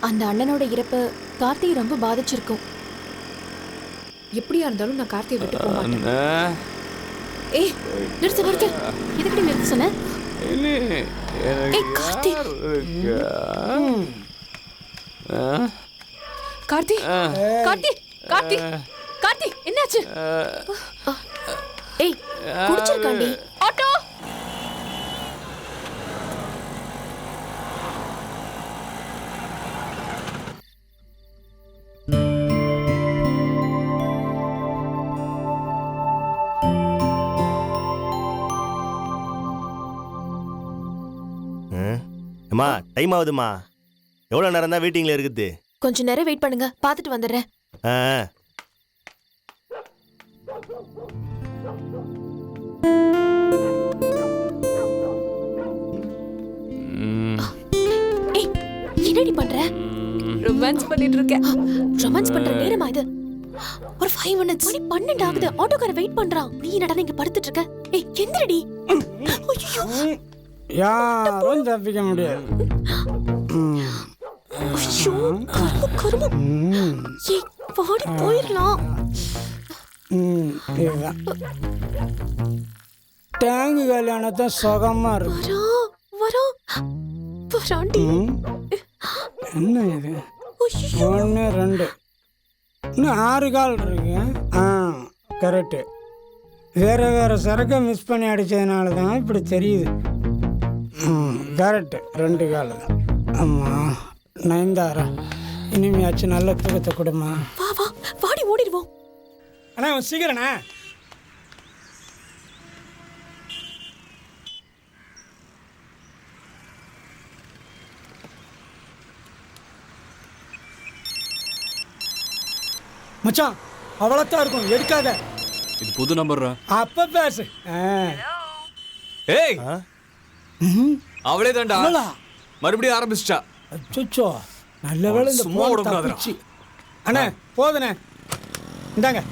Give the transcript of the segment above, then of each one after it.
அந்த அண்ணனோட இறப்பு கார்த்தியை ரொம்ப பாதிச்சிருக்கும். எப்படியா இருந்தாலும் நான் கார்த்தியை விட்டு போக மாட்டேன். ஏய் நிறுத்து, எதுக்கடி நிறுத்த சொன்ன? கார்த்தி கார்த்தி கார்த்தி கார்த்தி கார்த்தி என்னாச்சு? ஏய் குடிச்சிருக்காண்டி. ஆட்டோ அம்மா டைம் ஆகுதுமா. எவ்வளோ நேரம் தான் வெயிட்டிங்கில் இருக்குது? கொஞ்ச நேரம் வெயிட் பண்ணுங்க, பார்த்துட்டு வந்துடுறேன். என்னடி பண்ற? ரொமான்ஸ் பண்ணிட்டு இருக்கேன். ரொமான்ஸ் பண்ற நேரமா இது? ஒரு 5 minutes. மணி 12 ஆகுது. ஆட்டோக்கார வெயிட் பண்றான். நீ என்னடா இங்க படுத்துட்டு இருக்க? ஏய் எந்திரடி. ஐயோ யாரும் தப்பிக்க முடியாது. ஐயோ கரும. ஏய் வாடி போயிரலாம். இதுதான் டேங்கு கல்யாணத்தை சுகமா இருக்கு. வராண்டி. என்ன இது? 1 2 இன்னும் 6 கால் இருக்கு. கரெக்டு. வேறு சரக்கை மிஸ் பண்ணி அடித்ததுனால தான் இப்படி தெரியுது. கரெக்டு, 2 கால் தான். ஆமாம் நயன்தாரா, இனிமையாச்சு நல்ல தூக்கத்தை கொடுமா. வா வா வாடி ஓடிடுவோம். அண்ணா சீக்கிரண்ணா. மச்சான் அவ்வளோத்தான் இருக்கும், எடுக்காத. இது புது நம்பர்ரா. அப்ப பேசு. ஏய் அவளே தான்டா. மறுபடியும் ஆரம்பிச்சிட்டா. அச்சோ நல்ல வேளை இந்த சும்மா ஓடக்கூடாதுடா. அண்ணே போதுண்ணே, இந்தாங்க.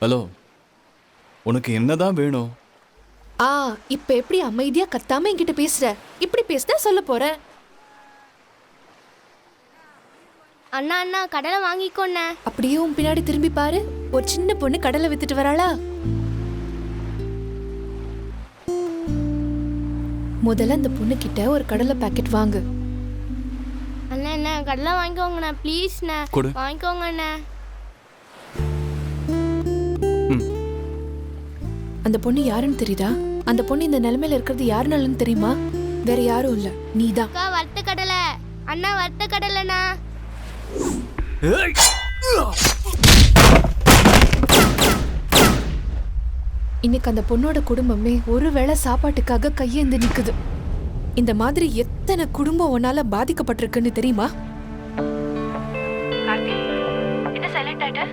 ஹலோ, உனக்கு என்னதான் வேணும்? இப்ப எப்படி அமைதியா கத்தாம என்கிட்ட பேசுற? இப்படி பேசினா சொல்ல போற. அண்ணா அண்ணா கடலை வாங்கிக்கோண்ணே. அப்படியே உன் பின்னாடி திரும்பி பாரு, ஒரு சின்ன பொண்ணு கடலை வித்துட்டு வராளா. முதல்ல அந்த பொண்ணு கிட்ட ஒரு கடலை பாக்கெட் வாங்கு. அண்ணா அண்ணா கடலை வாங்கிக்கோங்கண்ணா ப்ளீஸ்ண்ணே, வாங்கிக்கோங்கண்ணே. அந்த பொண்ணு யாருன்னு தெரியுதா? அந்த பொண்ணு இந்த நிலைமையில இருக்கிறது யாருனாலும் தெரியுமா? வேற யாரும் இல்ல, நீதான். அக்கா வறுத்த கடலை. அண்ணா வறுத்த கடலைண்ணா. இன்னைக்கு அந்த பொண்ணோட குடும்பமே ஒருவேளை சாப்பாட்டுக்காக கையேந்து நிக்குது. இந்த மாதிரி எத்தனை குடும்பம் உன்னால பாதிக்கப்பட்டிருக்குன்னு தெரியுமா? கார்த்தி என்ன சைலண்ட் ஆயிட்ட?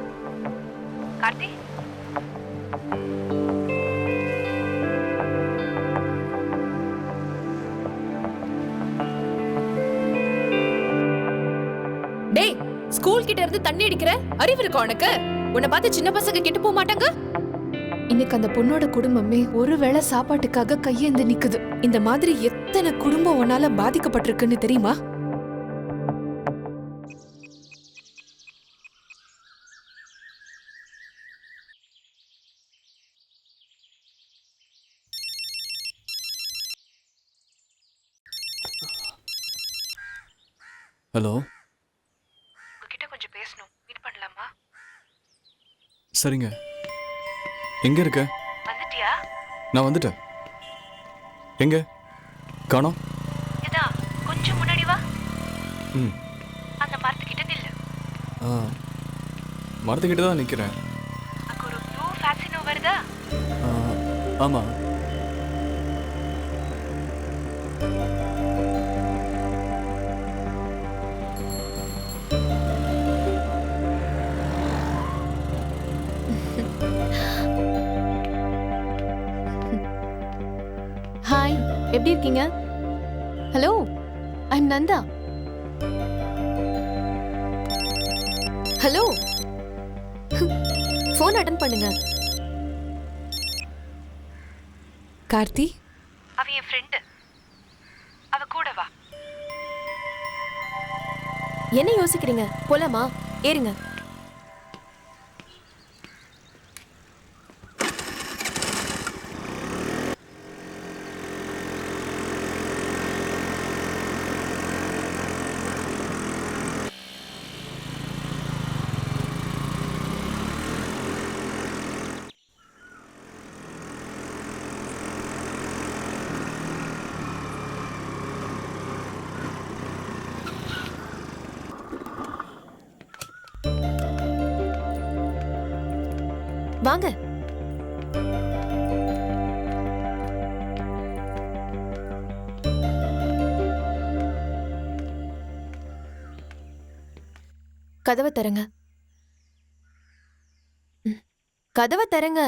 கார்த்தி டேய், ஸ்கூல் கிட்ட இருந்து தண்ணி அடிக்கிற அறிவு இருக்கா உனக்கு? உன்னை பார்த்து சின்ன பசங்க கிட்ட போக மாட்டாங்க? இன்னைக்கு அந்த பொண்ணோட குடும்பமே ஒருவேளை சாப்பாட்டுக்காக கையேந்து நிக்குது. இந்த மாதிரி எத்தனை குடும்பம் உன்னால பாதிக்கப்பட்டிருக்குன்னு தெரியுமா? ஹலோ, உங்ககிட்ட கொஞ்சம் பேசணும், மீட் பண்ணலாமா? சரிங்க. எங்க இருக்க? வந்துட்டியா? நான் வந்துட்டேன். எங்க காணோம்? இதா கொஞ்சம் முன்னாடி வா. ம், அந்த மரத்துக்கிட்ட நில்லு. மரத்துக்கிட்ட தான் நிற்கிறேன். அங்க ஒரு ப்ளூ ஃபேன்சி வருதா? ஆமா. ஹாய், எப்படி இருக்கீங்க? ஹலோ, ஐ அம் நந்தா. ஹலோ, ஃபோன் அட்டெண்ட் பண்ணுங்க. கார்த்தி, அவ என் ஃப்ரெண்ட். அவ கூட வா. என்ன யோசிக்கிறீங்க? போலாமா? ஏறுங்க. வாங்க. கதவை தரங்க. கதவை தரங்க.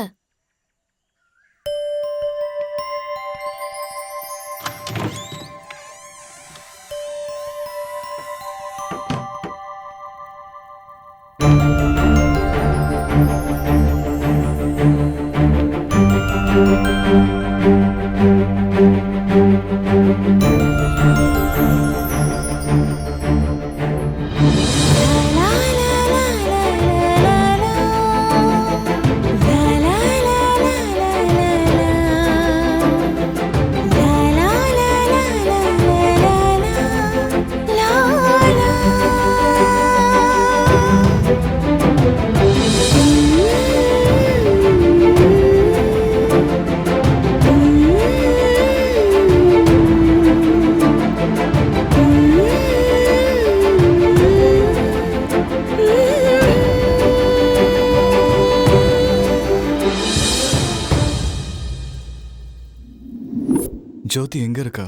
ஜோதி எங்க இருக்கா?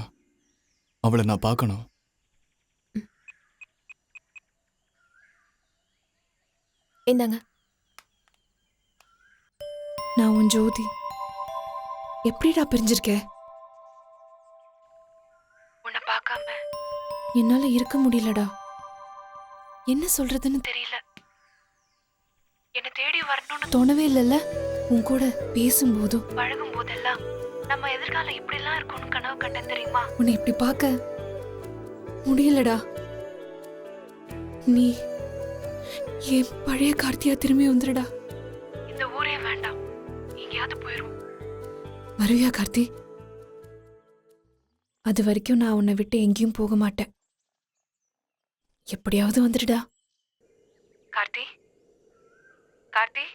அவளை நான் பார்க்கணும். இந்தாங்க. நான் உன் ஜோதி. எப்படிடா பிரிஞ்சிருக்க? உன்னை பார்க்காம என்னால இருக்க முடியலடா. என்ன சொல்றதுன்னு தெரியல. என்ன தேடி வரணும்னு தோணவே இல்லைல்ல. உன் கூட பேசும்போதும் பழகும் போதெல்லாம் நம்ம எதிர்காலம் இப்படிலாம் இருக்கும்னு கனவு கண்டேன் தெரியுமா? உன்னை இப்படி பார்க்க முடியலடா. நீ என் பழைய கார்த்தியா திரும்பி வந்துடுடா. இந்த ஊரே வேண்டாம், எங்கேயாவது போயிரும். வருவியா கார்த்தி? அது வரைக்கும் நான் உன்னை விட்டு எங்கேயும் போக மாட்டேன். எப்படியாவது வந்துடுடா. கார்த்தி, கார்த்தி.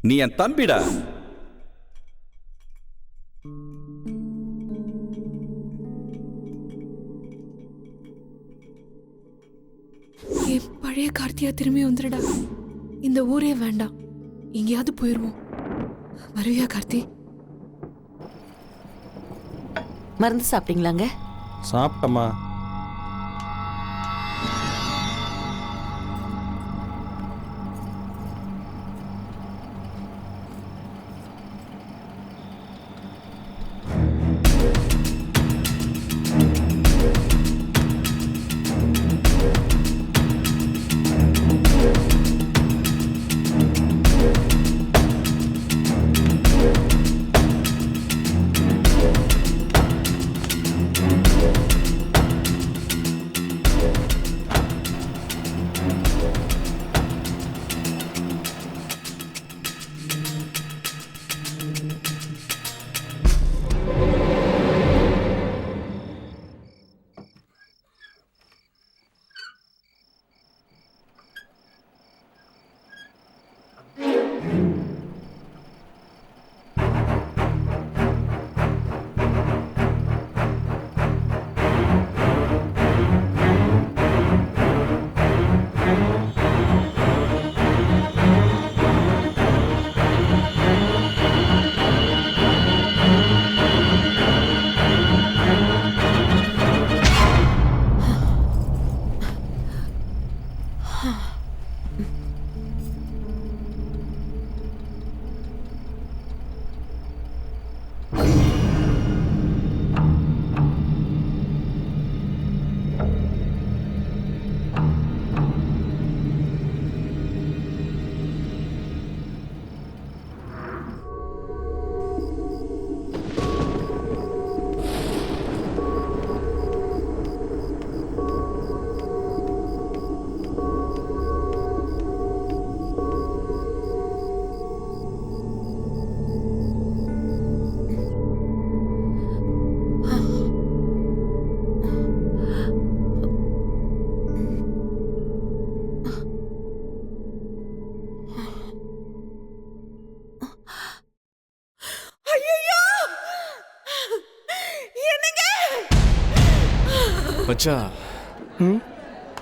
நீ என் தம்பிடா. என் பழைய கார்த்தியா திரும்பி வந்துடுடா. இந்த ஊரே வேண்டாம், எங்கேயாவது போயிருவோம். வருவியா கார்த்தி? மருந்து சாப்பிட்டீங்களாங்க? சாப்பிட்டம்மா. மச்சான்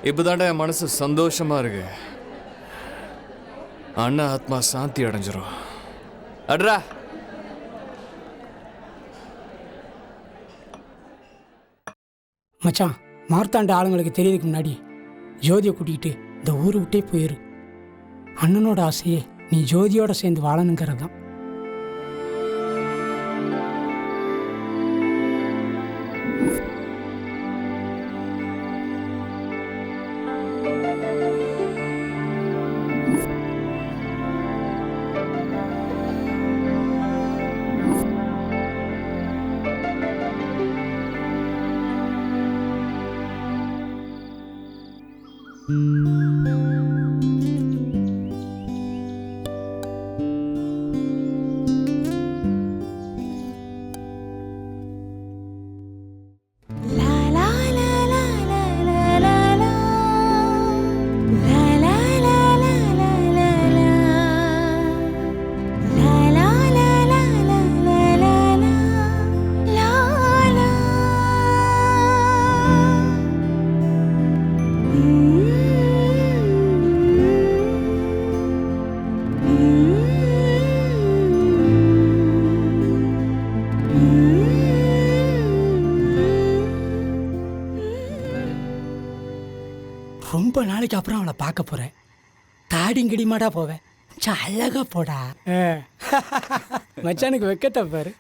இப்பதான்டா என் மனசு சந்தோஷமா இருக்கு. அண்ணா ஆத்மா சாந்தி அடைஞ்சிரும். அட்ரா மச்சான், மார்த்தாண்ட ஆளுங்களுக்கு தெரியறதுக்கு முன்னாடி ஜோதியை கூட்டிகிட்டு இந்த ஊரை விட்டே போயிரு. அண்ணனோட ஆசையே நீ ஜோதியோட சேர்ந்து வாழணுங்கிறது தான். ரொம்ப நாளைக்கு அப்புறம் அவளை பார்க்க போகிறேன். தாடிங்கிடிமாடா போவேன். அழகா போடா. மச்சானுக்கு வெக்கத்தை பாரு.